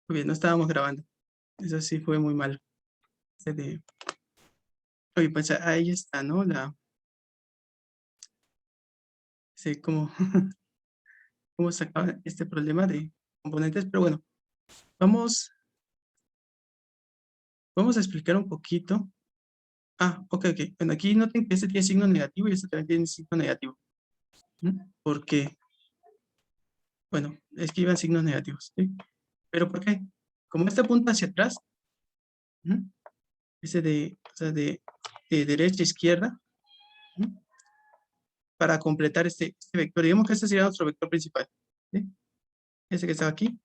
Muy bien, no estábamos grabando. Eso sí fue muy malo. De... Oye, pues ahí está, ¿no? Sí, cómo, cómo sacar este problema de componentes. Pero bueno, vamos, vamos a explicar un poquito. Ok. Bueno, aquí noten que este tiene signo negativo y este también tiene signo negativo. Porque, bueno, es que iban signos negativos. ¿Sí? ¿Pero por qué? Como este apunta hacia atrás, ¿sí? Ese o sea, de derecha a izquierda, ¿sí? Para completar este vector. Digamos que este sería nuestro vector principal. ¿Sí? Ese que estaba aquí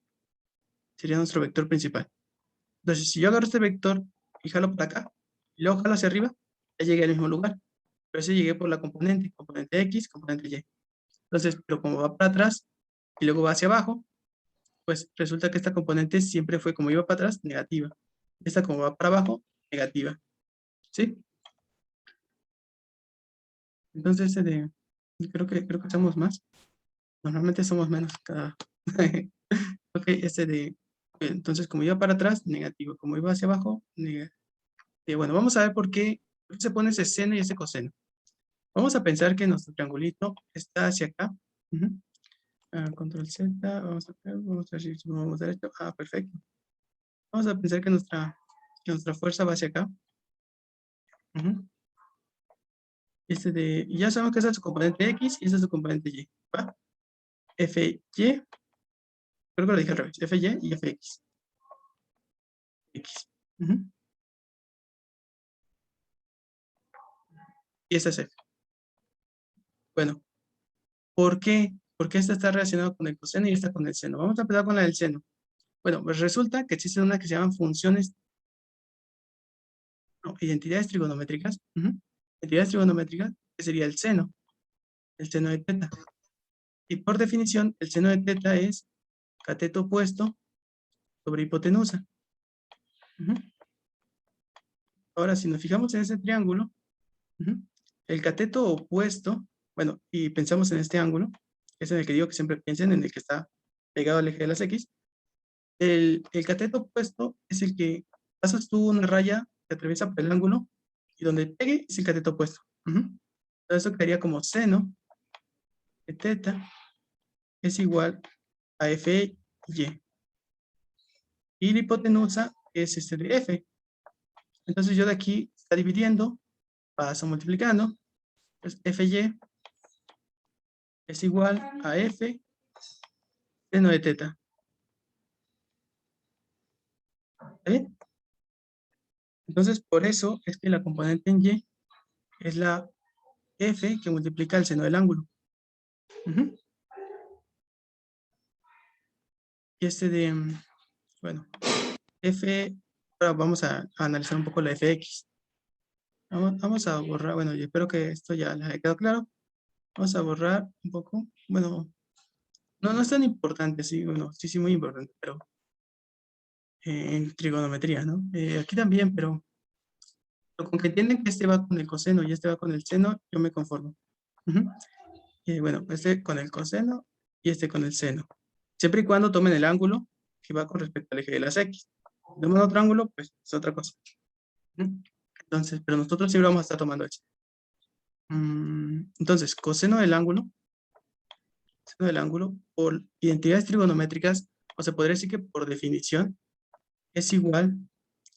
sería nuestro vector principal. Entonces, si yo agarro este vector y jalo para acá, y luego jalo hacia arriba, ya llegué al mismo lugar. Pero ese llegué por la componente X, componente Y. Entonces, pero como va para atrás y luego va hacia abajo, pues resulta que esta componente siempre fue, como iba para atrás, negativa. Esta como va para abajo, negativa. ¿Sí? Entonces, creo que somos más. Normalmente somos menos cada... Ok, entonces, como iba para atrás, negativo. Como iba hacia abajo, negativo. Bueno, vamos a ver por qué se pone ese seno y ese coseno. Vamos a pensar que nuestro triangulito está hacia acá. Ujú. Control Z, vamos a ver si vamos derecho. Perfecto. Vamos a pensar que nuestra fuerza va hacia acá. Ujú. Y ya sabemos que esa es su componente X y esa es su componente Y. ¿Va? FY, creo que lo dije al revés. FY y FX. X. Ujú. Y esa es F. Bueno, ¿por qué? Porque esta está relacionada con el coseno y esta con el seno. Vamos a empezar con la del seno. Bueno, pues resulta que existen unas que se llaman funciones, no, identidades trigonométricas. Ujú. Identidades trigonométricas, que sería el seno de teta. Y por definición, el seno de teta es cateto opuesto sobre hipotenusa. Ujú. Ahora, si nos fijamos en ese triángulo, ujú, el cateto opuesto, bueno, y pensamos en este ángulo, que es en el que digo que siempre piensen, en el que está pegado al eje de las X, el cateto opuesto es el que pasas tú una raya que atraviesa por el ángulo y donde pegue es el cateto opuesto. Ujú. Entonces eso quedaría como seno de teta es igual a FY. Y la hipotenusa es este de F. Entonces yo de aquí está dividiendo, paso multiplicando. Pues FY es igual a F seno de teta. ¿Está bien? Entonces por eso es que la componente en Y es la F que multiplica el seno del ángulo. Ujú. Y bueno, F, ahora vamos a analizar un poco la FX. Vamos a borrar, bueno, yo espero que esto ya les haya quedado claro. Vamos a borrar un poco, bueno, no es tan importante, sí, bueno, sí, muy importante, pero en trigonometría, ¿no? Aquí también, pero con que entienden que este va con el coseno y este va con el seno, yo me conformo. Ujú. Bueno, este con el coseno y este con el seno. Siempre y cuando tomen el ángulo que va con respecto al eje de las X. Si toman otro ángulo, pues es otra cosa. ¿Mm? Entonces, pero nosotros siempre vamos a estar tomando este. Entonces, seno del ángulo, por identidades trigonométricas, o se podría decir que por definición, es igual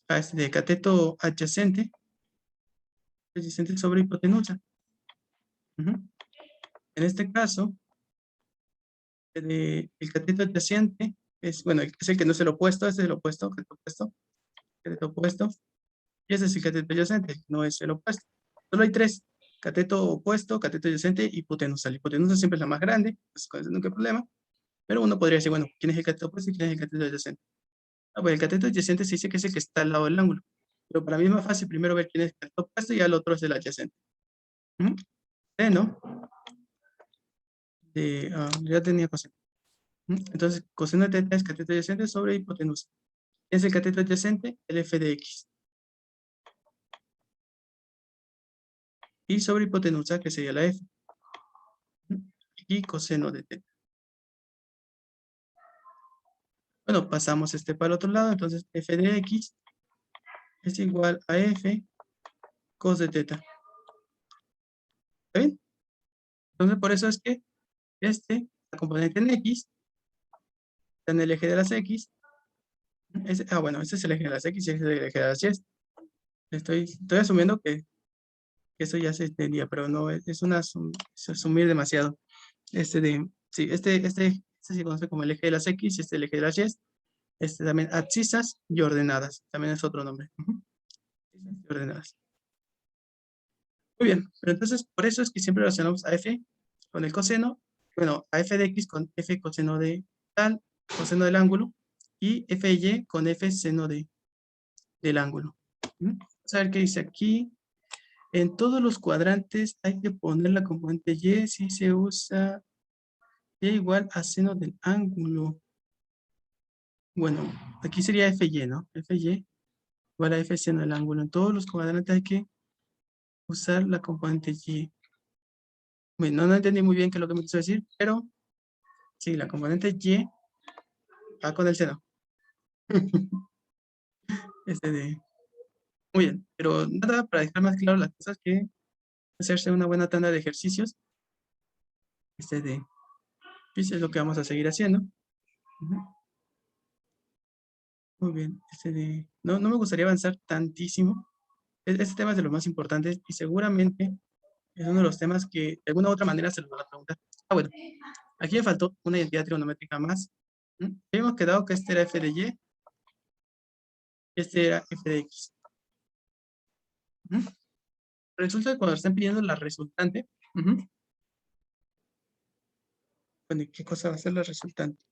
a este de cateto adyacente sobre hipotenusa. Ujú. En este caso, el cateto adyacente es, bueno, es el que no es el opuesto, este es el opuesto, cateto opuesto, y ese es el cateto adyacente, no es el opuesto. Solo hay tres: cateto opuesto, cateto adyacente y hipotenusa. La hipotenusa siempre es la más grande, pues con eso no hay problema, pero uno podría decir, bueno, ¿quién es el cateto opuesto y quién es el cateto adyacente? Pues el cateto adyacente se dice que es el que está al lado del ángulo, pero para mí es más fácil primero ver quién es el cateto opuesto y ya el otro es el adyacente. Ujú. Seno ya tenía coseno. Entonces, coseno de teta es cateto adyacente sobre hipotenusa. Es el cateto adyacente, el f de x. Y sobre hipotenusa, que sería la f. Y coseno de teta. Bueno, pasamos este para el otro lado, entonces f de x es igual a f cos de teta. ¿Está bien? Entonces, por eso es que la componente en x, está en el eje de las x. Bueno, este es el eje de las x y este es el eje de las y. Estoy asumiendo que eso ya se entendía, pero no, es es asumir demasiado. Sí, este se conoce como el eje de las x, y el eje de las y. También abscisas y ordenadas, también es otro nombre. Abscisas y ordenadas. Muy bien, pero entonces, por eso es que siempre relacionamos a f con el coseno, bueno, a f de x con f coseno de tal, coseno del ángulo, y f de y con f seno del ángulo. Vamos a ver qué dice aquí. En todos los cuadrantes hay que poner la componente y si se usa y igual a seno del ángulo. Bueno, aquí sería FY, ¿no? FY igual a F seno del ángulo. En todos los cuadrantes hay que usar la componente Y. Bueno, no entendí muy bien qué es lo que me quiso decir, pero sí, la componente Y va con el seno. Muy bien, pero nada, para dejar más claro las cosas, que hacerse una buena tanda de ejercicios. Pues es lo que vamos a seguir haciendo. Muy bien, no me gustaría avanzar tantísimo. Este tema es de los más importantes y seguramente es uno de los temas que de alguna u otra manera se los van a preguntar. Bueno, aquí me faltó una identidad trigonométrica más. Habíamos quedado que este era f de y, y este era f de x. Resulta que cuando están pidiendo la resultante, bueno, ¿qué cosa va a ser la resultante?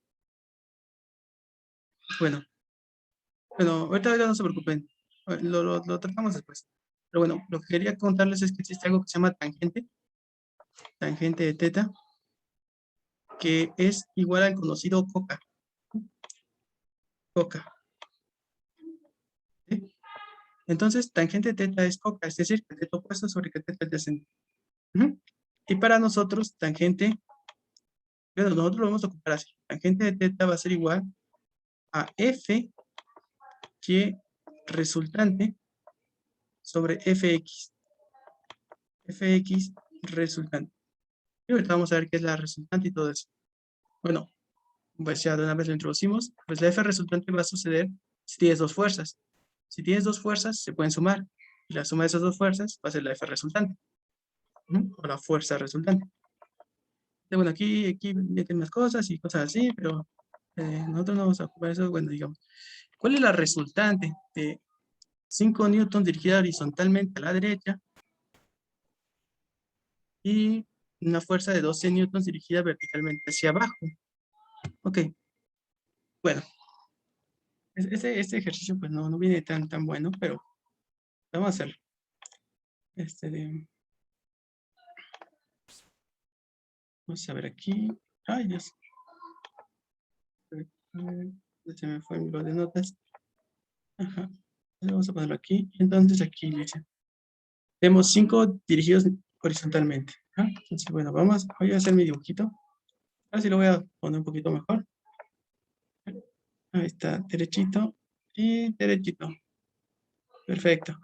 Bueno, ahorita no se preocupen, lo tratamos después. Pero bueno, lo que quería contarles es que existe algo que se llama tangente de teta, que es igual al conocido coca. ¿Sí? Entonces, tangente de teta es coca, es decir, cateto opuesto sobre cateto adyacente. Y para nosotros, tangente, bueno, nosotros lo vamos a ocupar así. Tangente de teta va a ser igual a f y resultante sobre fx. Fx resultante. Y ahorita vamos a ver qué es la resultante y todo eso. Bueno, pues ya de una vez lo introducimos. Pues la f resultante va a suceder si tienes dos fuerzas. Si tienes dos fuerzas, se pueden sumar. Y la suma de esas dos fuerzas va a ser la f resultante. O la fuerza resultante. Bueno, aquí meten más cosas y cosas así, pero nosotros no vamos a ocupar eso. Bueno, digamos, ¿cuál es la resultante de 5 newtons dirigida horizontalmente a la derecha y una fuerza de 12 newtons dirigida verticalmente hacia abajo? Ok, bueno, este ejercicio pues no viene tan bueno, pero vamos a hacerlo. Vamos a ver aquí. Ay, Dios. Se me fue mi blog de notas. Ajá. Vamos a ponerlo aquí. Entonces aquí dice. Tenemos 5 dirigidos horizontalmente. Entonces, bueno, voy a hacer mi dibujito. Así lo voy a poner un poquito mejor. Ahí está, derechito y derechito. Perfecto.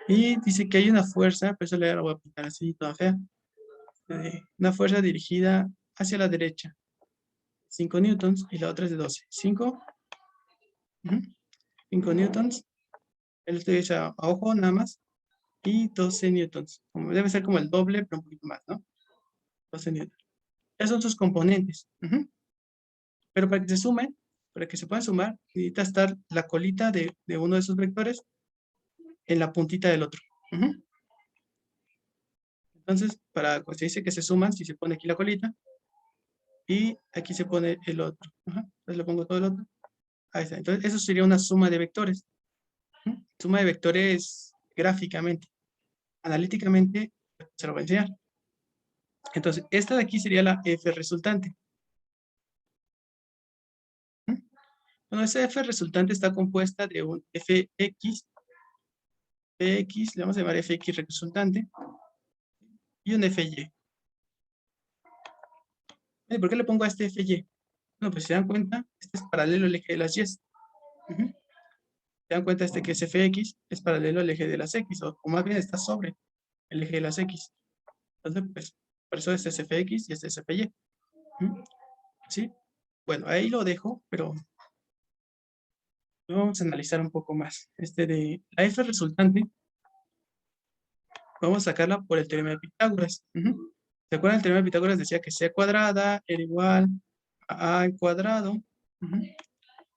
Y dice que hay una fuerza, pero eso le voy a pintar así, toda fea. Una fuerza dirigida hacia la derecha. 5 newtons y la otra es de 12. 5 newtons. Él estoy hecho a ojo nada más. Y 12 newtons. Debe ser como el doble, pero un poquito más, ¿no? 12 newtons. Esos son sus componentes. Pero para que se sumen, para que se puedan sumar, necesita estar la colita de uno de esos vectores en la puntita del otro. Entonces, pues se dice que se suman, si se pone aquí la colita, y aquí se pone el otro. Entonces le pongo todo el otro. Ahí está. Entonces, eso sería una suma de vectores. Suma de vectores gráficamente. Analíticamente, se lo voy a enseñar. Entonces, esta de aquí sería la F resultante. Bueno, esa F resultante está compuesta de un Fx, Px, le vamos a llamar Fx resultante, y un Fy. ¿Por qué le pongo a este Fy? Bueno, pues si se dan cuenta, este es paralelo al eje de las Y. Ujú. Se dan cuenta que es fx es paralelo al eje de las x, o más bien está sobre el eje de las x. Entonces, pues, por eso este es fx y este es fy. Ujú. ¿Sí? Bueno, ahí lo dejo, pero vamos a analizar un poco más. De la f resultante, vamos a sacarla por el teorema de Pitágoras. Ujú. ¿Se acuerdan? El teorema de Pitágoras decía que c cuadrada era igual a al cuadrado, ujú,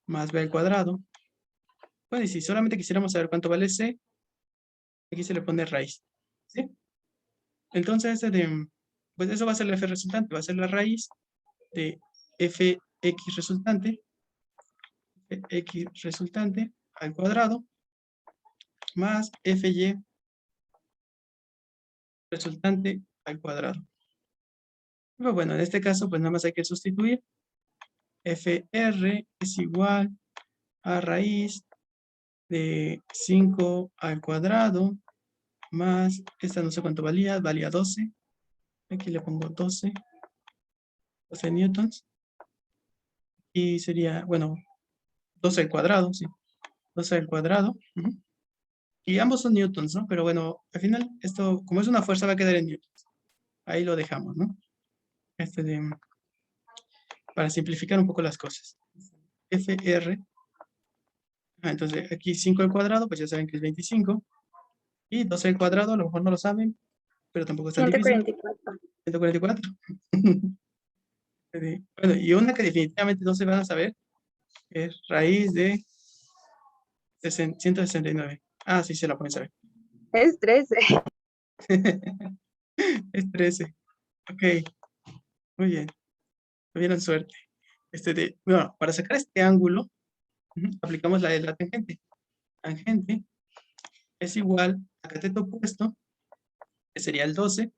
más b al cuadrado. Bueno, y si solamente quisiéramos saber cuánto vale c, aquí se le pone raíz. ¿Sí? Entonces, pues eso va a ser la f resultante, va a ser la raíz de fx resultante al cuadrado más fy resultante al cuadrado. Pero bueno, en este caso, pues nada más hay que sustituir. fr es igual a raíz de 5 al cuadrado más, esta no sé cuánto valía 12. Aquí le pongo 12 newtons. Y sería, bueno, 12 al cuadrado, sí. 12 al cuadrado. Ujú. Y ambos son newtons, ¿no? Pero bueno, al final, esto, como es una fuerza, va a quedar en newtons. Ahí lo dejamos, ¿no? Para simplificar un poco las cosas. FR. Entonces, aquí 5 al cuadrado, pues ya saben que es 25. Y 12 al cuadrado, a lo mejor no lo saben, pero tampoco es tan difícil. 144. 144. Bueno, y una que definitivamente no se van a saber es raíz de 169. Ah, sí, se la pueden saber. Es 13. Es 13. Ok, muy bien. Tuvieron suerte. Bueno, para sacar este ángulo, aplicamos la de la tangente. Tangente es igual a cateto opuesto, que sería el 12,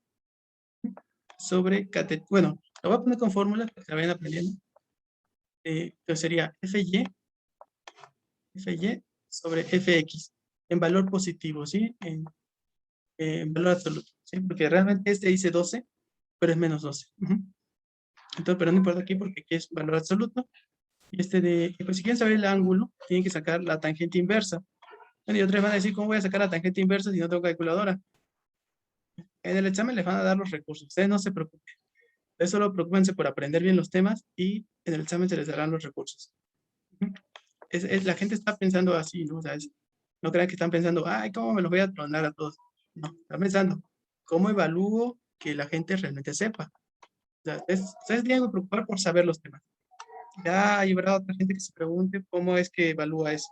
sobre cateto. Bueno, lo voy a poner con fórmulas para que la vayan aprendiendo. Que sería fy sobre fx en valor positivo, ¿sí? En valor absoluto, ¿sí? Porque realmente este dice 12, pero es menos 12. Entonces, pero no importa aquí porque aquí es valor absoluto. Y pues si quieren saber el ángulo, tienen que sacar la tangente inversa. Bueno, y otros van a decir, ¿cómo voy a sacar la tangente inversa si no tengo calculadora? En el examen les van a dar los recursos. Ustedes no se preocupen. Ustedes solo preocupense por aprender bien los temas y en el examen se les darán los recursos. La gente está pensando así, ¿no? O sea, no crean que están pensando, ay, ¿cómo me los voy a tronar a todos? No, están pensando, ¿cómo evalúo que la gente realmente sepa? O sea, ustedes tienen que preocupar por saber los temas. Ya habrá otra gente que se pregunte cómo es que evalúa eso.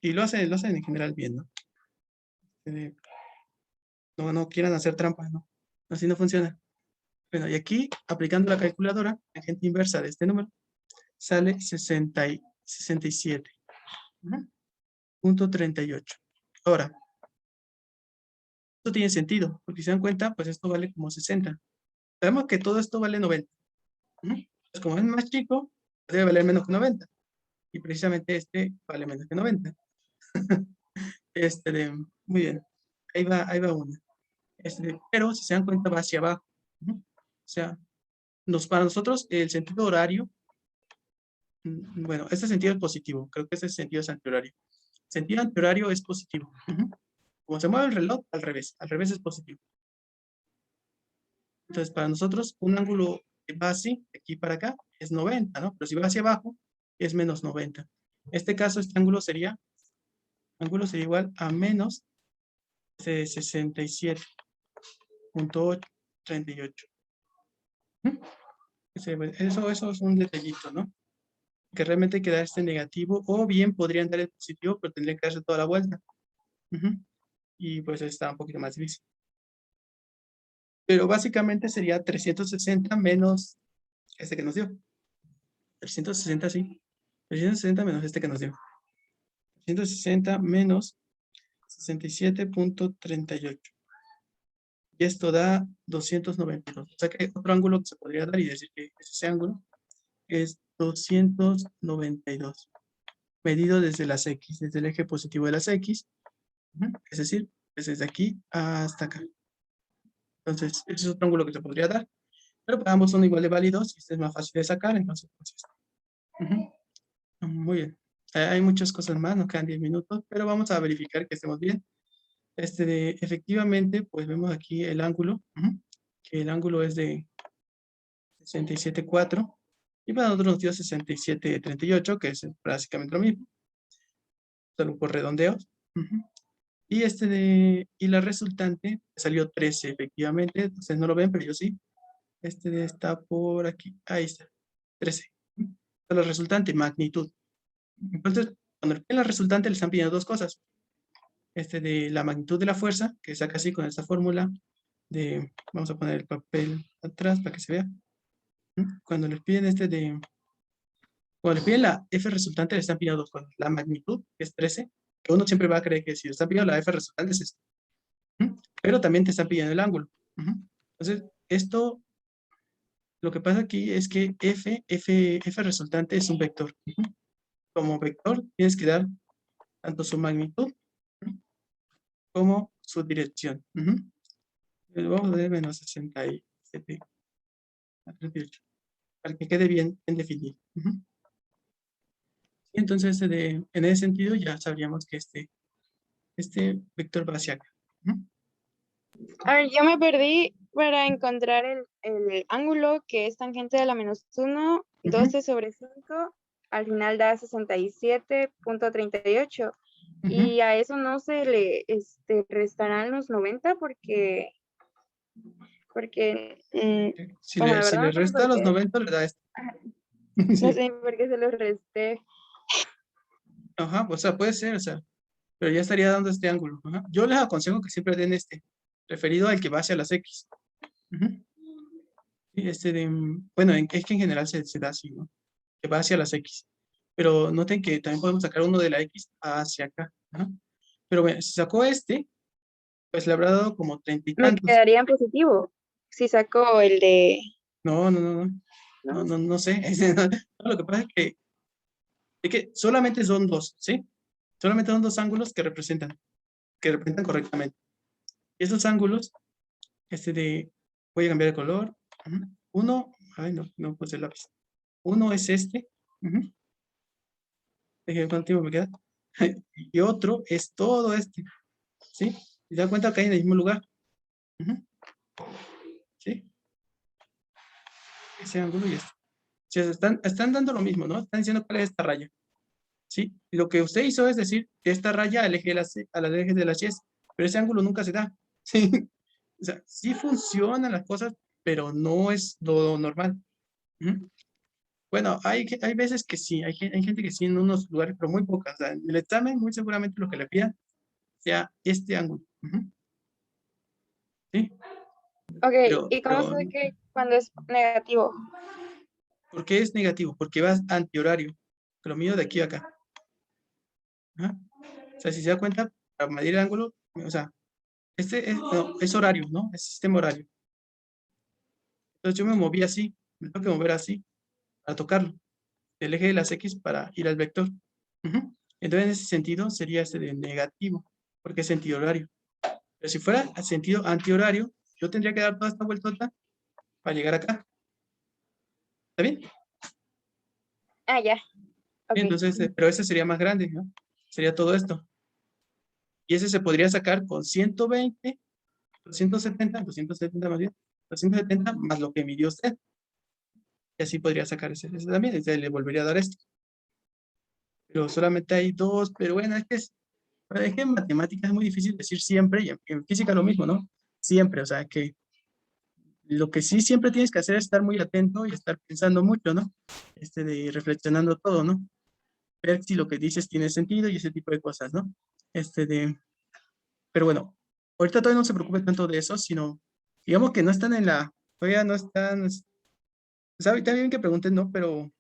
Y lo hacen en general bien, ¿no? No quieran hacer trampas, ¿no? Así no funciona. Bueno, y aquí, aplicando la calculadora, la tangente inversa de este número, sale 67. Punto 38. Ahora, esto tiene sentido, porque si se dan cuenta, pues esto vale como 60. Sabemos que todo esto vale 90. Pues como es más chico, debe valer menos que 90. Y precisamente este vale menos que 90. Muy bien. Ahí va una. Pero si se dan cuenta, va hacia abajo. O sea, para nosotros el sentido horario, bueno, este sentido es positivo. Creo que ese sentido es antihorario. Sentido antihorario es positivo. Como se mueve el reloj, al revés es positivo. Entonces, para nosotros, un ángulo que va así, de aquí para acá, es 90, ¿no? Pero si va hacia abajo, es menos 90. En este caso, este ángulo sería igual a menos 67.38. Eso es un detallito, ¿no? Que realmente hay que dar este negativo, o bien podrían dar el positivo, pero tendrían que darse toda la vuelta. Y pues está un poquito más difícil. Pero básicamente sería 360 menos este que nos dio. 360, sí. 360 menos este que nos dio. 360 menos 67.38. Y esto da 292. O sea que hay otro ángulo que se podría dar y decir que ese ángulo es 292. Medido desde las X, desde el eje positivo de las X. Es decir, desde aquí hasta acá. Entonces, ese es otro ángulo que se podría dar. pero para ambos son igual de válidos y este es más fácil de sacar, entonces, pues, ujú. Muy bien. Hay muchas cosas más, nos quedan 10 minutos, pero vamos a verificar que estemos bien. Efectivamente, pues vemos aquí el ángulo, que el ángulo es de 67,4 y para nosotros nos dio 67,38, que es básicamente lo mismo, solo por redondeos. Y la resultante salió 13, efectivamente, ustedes no lo ven, pero yo sí. Está por aquí, ahí está, 13. La resultante, magnitud. Entonces, cuando le piden la resultante, le están pidiendo dos cosas. De la magnitud de la fuerza, que saca así con esta fórmula vamos a poner el papel atrás para que se vea. Cuando les piden cuando les piden la F resultante, le están pidiendo dos cosas. La magnitud, que es 13, que uno siempre va a creer que si le están pidiendo la F resultante es esto. Pero también te están pidiendo el ángulo. Entonces, esto, lo que pasa aquí es que F resultante es un vector. Como vector, tienes que dar tanto su magnitud como su dirección. Vamos a ver menos 67 a 38, para que quede bien definido. Y entonces, en ese sentido, ya sabríamos que este vector va hacia acá. A ver, yo me perdí para encontrar el ángulo que es tangente de la -1, 12 sobre 5, al final da 67,38. Y a eso no se le restarán los 90 porque Si bueno, la le verdad no sé resta por los qué. 90, le da esto. No Sí. sé por qué se los resté. Ajá, o sea, puede ser, o sea, pero ya estaría dando este ángulo. Ajá. Yo les aconsejo que siempre den referido al que va hacia las X. Y bueno, es que en general se da así, ¿no? Que va hacia las X. Pero noten que también podemos sacar uno de la X hacia acá. Ajá. Pero bueno, si sacó pues le habrá dado como 30 y Me tantos. quedaría en positivo si saco el de... No, ¿no? no sé. Lo que pasa es que solamente son dos, ¿sí? Solamente son dos ángulos que representan correctamente. Y esos ángulos, voy a cambiar de color. Uno, ay, no puse el lápiz. Uno es este. Déjenme ver cuánto tiempo me queda. Y otro es todo este. ¿Sí? ¿Se dan cuenta que hay en el mismo lugar? ¿Sí? Ese ángulo y este. O sea, están dando lo mismo, ¿no? Están diciendo cuál es esta raya. ¿Sí? Y lo que usted hizo es decir que esta raya eje a las ejes de las Y, pero ese ángulo nunca se da. ¿Sí? O sea, sí funcionan las cosas, pero no es lo normal. Bueno, hay veces que sí, hay gente que sí en unos lugares, pero muy pocas. O sea, en el examen, muy seguramente lo que le pidan sea este ángulo. ¿Sí? Ok, ¿y cómo Pero, sé que cuando es negativo? ¿por qué es negativo? Porque vas antihorario. Que lo mío de aquí a acá. O sea, si se da cuenta, para medir el ángulo, o sea, es horario, ¿no? Es sistema horario. Entonces yo me moví así, me tengo que mover así para tocarlo. El eje de las X para ir al vector. Entonces, en ese sentido, sería de negativo, porque es sentido horario. Pero si fuera a sentido antihorario, yo tendría que dar toda esta vueltota para llegar acá. ¿Está bien? Ah, ya. Ok. Entonces, pero ese sería más grande, ¿no? Sería todo esto. Y ese se podría sacar con 120, 270 más bien, 270 más lo que midió usted. Y así podría sacar ese también, ese le volvería a dar esto. Pero solamente hay dos, pero bueno, es que en matemáticas es muy difícil decir siempre, y en física lo mismo, ¿no? Siempre, o sea, que lo que sí siempre tienes que hacer es estar muy atento y estar pensando mucho, ¿no? Reflexionando todo, ¿no? Ver si lo que dices tiene sentido y ese tipo de cosas, ¿no? Pero bueno, ahorita todavía no se preocupe tanto de eso, sino, digamos que no están todavía no están, sabe, también que pregunten, ¿no? Pero,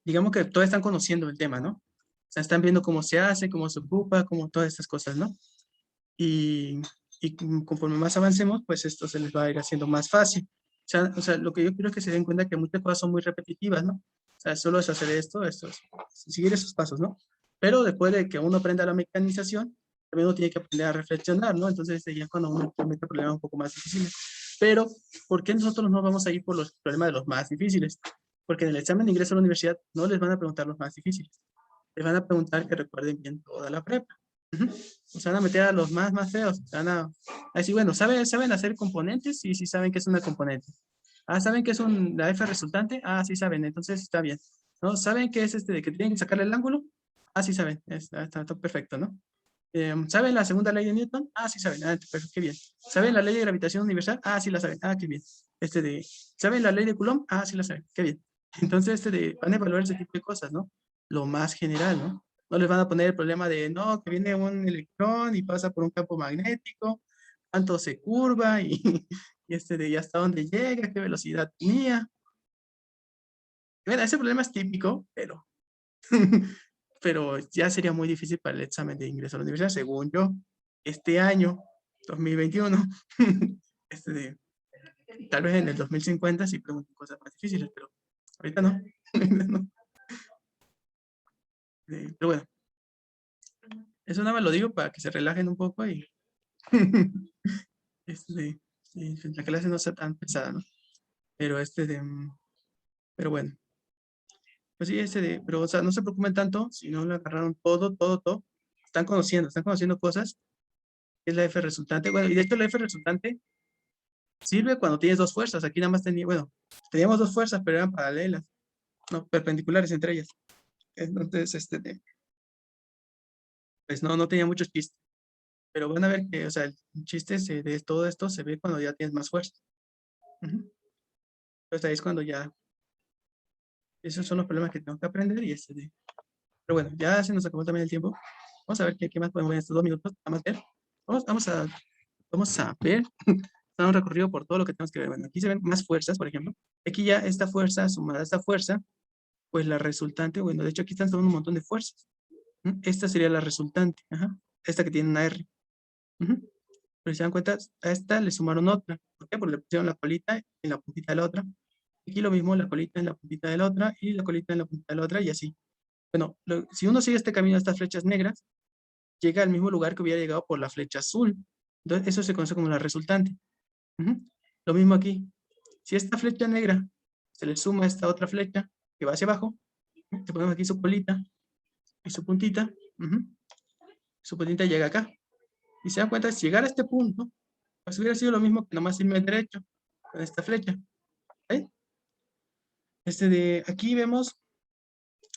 digamos que todavía están conociendo el tema, ¿no? O sea, están viendo cómo se hace, cómo se ocupa, cómo todas estas cosas, ¿no? Y conforme más avancemos, pues esto se les va a ir haciendo más fácil. O sea, lo que yo quiero es que se den cuenta que muchas cosas son muy repetitivas, ¿no? O sea, solo es hacer seguir esos pasos, ¿no? Pero después de que uno aprenda la mecanización, también uno tiene que aprender a reflexionar, ¿no? Entonces, ya es cuando uno mete problemas un poco más difíciles. Pero, ¿por qué nosotros no vamos a ir por los problemas de los más difíciles? Porque en el examen de ingreso a la universidad no les van a preguntar los más difíciles. Les van a preguntar que recuerden bien toda la prepa. Se van a meter a los más feos. Se van a decir, bueno, ¿saben hacer componentes? Sí, sí saben que es una componente. Ah, ¿saben que es la F resultante? Ah, sí saben, entonces está bien. ¿No? ¿Saben qué es de que tienen que sacarle el ángulo? Ah, sí saben, está perfecto, ¿no? ¿Saben la segunda ley de Newton? Ah, sí saben, perfecto, qué bien. ¿Saben la ley de gravitación universal? Ah, sí la saben, qué bien. ¿Saben la ley de Coulomb? Ah, sí la saben, qué bien. Entonces, van a evaluar ese tipo de cosas, ¿no? Lo más general, ¿no? No les van a poner el problema de, no, que viene un electrón y pasa por un campo magnético, cuánto se curva y, y hasta dónde llega, qué velocidad tenía. Bueno, ese problema es típico, pero, pero ya sería muy difícil para el examen de ingreso a la universidad, según yo. Este año, 2021, tal vez en el 2050 sí pregunten cosas más difíciles, pero ahorita no. No. Pero bueno, eso nada más lo digo para que se relajen un poco y la clase no sea tan pesada, ¿no? Pero pero bueno, pues sí, pero o sea, no se preocupen tanto si no le agarraron todo. Están conociendo cosas. Es la F resultante. Bueno, y de hecho la F resultante sirve cuando tienes dos fuerzas. Aquí nada más teníamos dos fuerzas, pero eran paralelas, no, perpendiculares entre ellas. Entonces, pues no tenía mucho chiste. Pero van a ver que, o sea, el chiste de todo esto se ve cuando ya tienes más fuerza. Entonces ahí es cuando ya, esos son los problemas que tengo que aprender y pero bueno, ya se nos acabó también el tiempo. Vamos a ver qué más podemos ver en estos 2 minutos. Vamos a ver. Vamos a ver, dar un recorrido por todo lo que tenemos que ver. Bueno, aquí se ven más fuerzas, por ejemplo. Aquí ya esta fuerza sumada a esta fuerza, pues la resultante, bueno, de hecho aquí están tomando un montón de fuerzas. Esta sería la resultante, esta que tiene una R. Pero si se dan cuenta, a esta le sumaron otra. ¿Por qué? Porque le pusieron la colita en la puntita de la otra. Aquí lo mismo, la colita en la puntita de la otra y la colita en la puntita de la otra y así. Bueno, si uno sigue este camino de estas flechas negras, llega al mismo lugar que hubiera llegado por la flecha azul. Entonces, eso se conoce como la resultante. Lo mismo aquí. Si esta flecha negra se le suma a esta otra flecha que va hacia abajo, le ponemos aquí su colita y su puntita. Su puntita llega acá. Y se dan cuenta, si llegara a este punto, pues hubiera sido lo mismo que nomás irme derecho con esta flecha. ¿Sí? Aquí vemos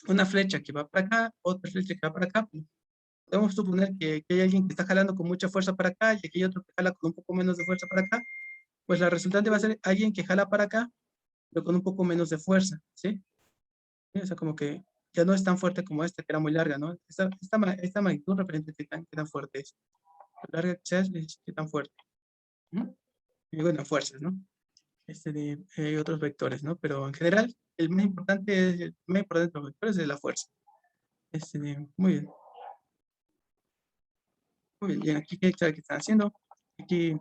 una flecha que va para acá, otra flecha que va para acá. Podemos suponer que hay alguien que está jalando con mucha fuerza para acá y aquí hay otro que jala con un poco menos de fuerza para acá. Pues la resultante va a ser alguien que jala para acá, pero con un poco menos de fuerza, ¿sí? O sea, como que ya no es tan fuerte como esta, que era muy larga, ¿no? Esta magnitud referente a qué tan fuerte es. La larga que sea es qué tan fuerte. Y bueno, fuerzas, ¿no? Hay otros vectores, ¿no? Pero en general, el más importante de los vectores es la fuerza. Muy bien. Muy bien, aquí qué están haciendo. Aquí,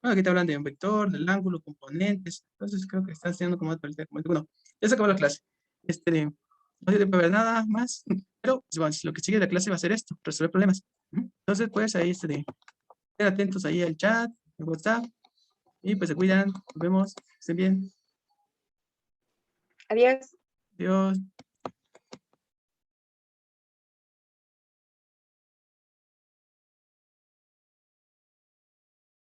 bueno, aquí te hablan de un vector, del ángulo, componentes. Entonces creo que están haciendo como bueno, ya se acabó la clase. No tiene que ver nada más, pero pues, bueno, lo que sigue de la clase va a ser esto, resolver problemas. Entonces, pues ahí estén atentos ahí al chat, al WhatsApp, y pues se cuidan, nos vemos, estén bien. Adiós. Adiós.